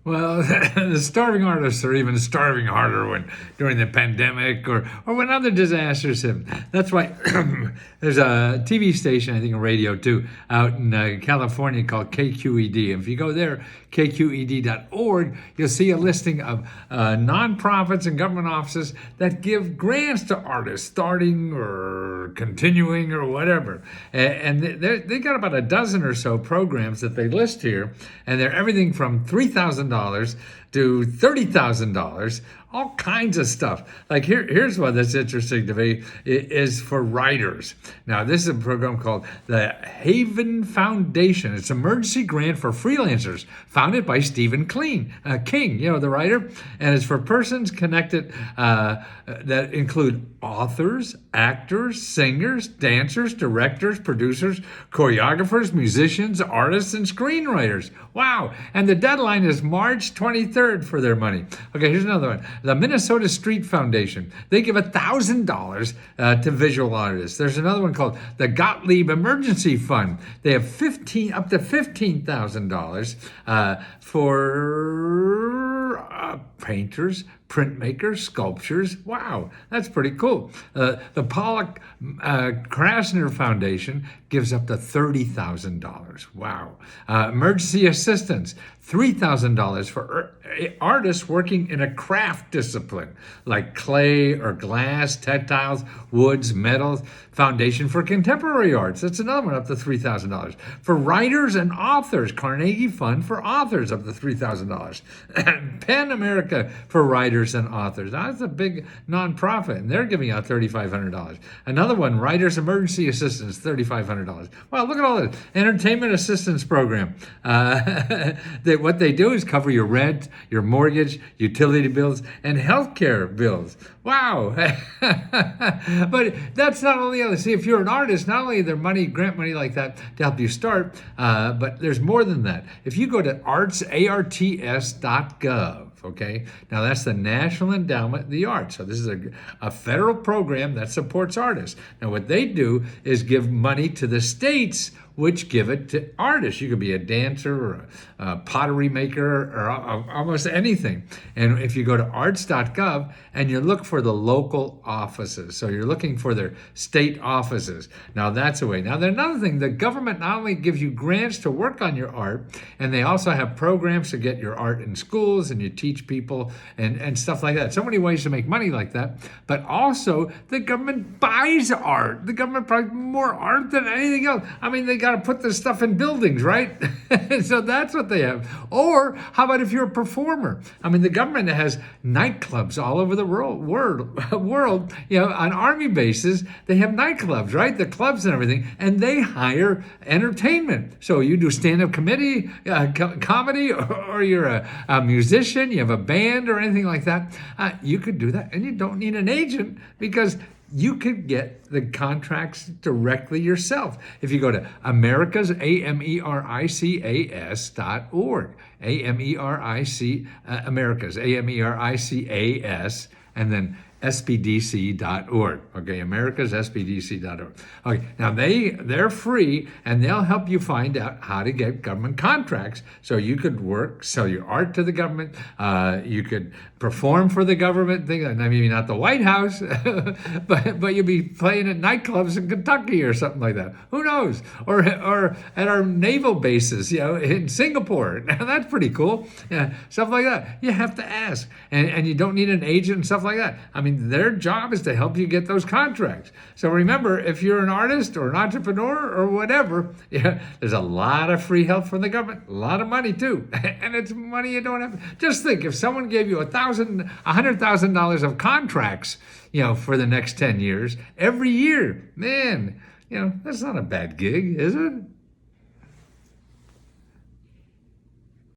Well, the starving artists are even starving harder when during the pandemic or when other disasters hit. That's why there's a TV station, I think a radio too, out in California called KQED. If you go there, kqed.org, you'll see a listing of nonprofits and government offices that give grants to artists starting or continuing or whatever. And they got about a dozen or so programs that they list here, and they're everything from $3,000 to $30,000, all kinds of stuff. Like here's one that's interesting to me is for writers. Now this is a program called the Haven Foundation. It's an emergency grant for freelancers, founded by Stephen King, the writer, and it's for persons connected that include authors, actors, singers, dancers, directors, producers, choreographers, musicians, artists, and screenwriters. Wow! And the deadline is March 23rd for their money. Okay, here's another one. The Minnesota Street Foundation. They give $1,000 to visual artists. There's another one called the Gottlieb Emergency Fund. They have up to $15,000 for painters, printmakers, sculptures. Wow, that's pretty cool. The Pollock Krasner Foundation gives up to $30,000. Wow. Emergency assistance, $3,000 for artists working in a craft discipline like clay or glass, textiles, woods, metals. Foundation for Contemporary Arts, that's another one, up to $3,000. For writers and authors, Carnegie Fund for authors, up to $3,000. PEN America for writers and authors. Now, that's a big nonprofit, and they're giving out $3,500. Another one, Writers Emergency Assistance, $3,500. Well, look at all this. Entertainment Assistance Program. What they do is cover your rent, your mortgage, utility bills, and healthcare bills. Wow. But that's not only other. See, if you're an artist, not only are there grant money like that to help you start, but there's more than that. If you go to arts.gov, okay, now that's the National Endowment of the Arts. So this is a federal program that supports artists. Now what they do is give money to the states, which give it to artists. You could be a dancer or a pottery maker or almost anything. And if you go to arts.gov and you look for the local offices, so you're looking for their state offices. Now that's a way. Now there's another thing, the government not only gives you grants to work on your art, and they also have programs to get your art in schools, and you teach people and stuff like that. So many ways to make money like that. But also the government buys art. The government buys more art than anything else. I mean, they got to put this stuff in buildings, right? So that's what they have. Or how about if you're a performer? I mean, the government has nightclubs all over the world. You know, on army bases, they have nightclubs, right? The clubs and everything, and they hire entertainment. So you do stand-up comedy, or you're a musician, you have a band or anything like that. You could do that, and you don't need an agent because you could get the contracts directly yourself. If you go to Americas, AMERICAS.org, Americas, AMERICAS, and then SPDC.org. Okay, americaspdc.org. Okay, now they're free, and they'll help you find out how to get government contracts so you could sell your art to the government. You could perform for the government. Maybe not the White House, but you'll be playing at nightclubs in Kentucky or something like that. Who knows? Or at our naval bases, you know, in Singapore. Now that's pretty cool. Yeah, stuff like that. You have to ask, and you don't need an agent and stuff like that. I mean, their job is to help you get those contracts. So remember, if you're an artist or an entrepreneur or whatever, yeah, there's a lot of free help from the government, a lot of money too, and it's money you don't have. Just think, if someone gave you $100,000 of contracts, you know, for the next 10 years, every year, man, you know, that's not a bad gig, is it?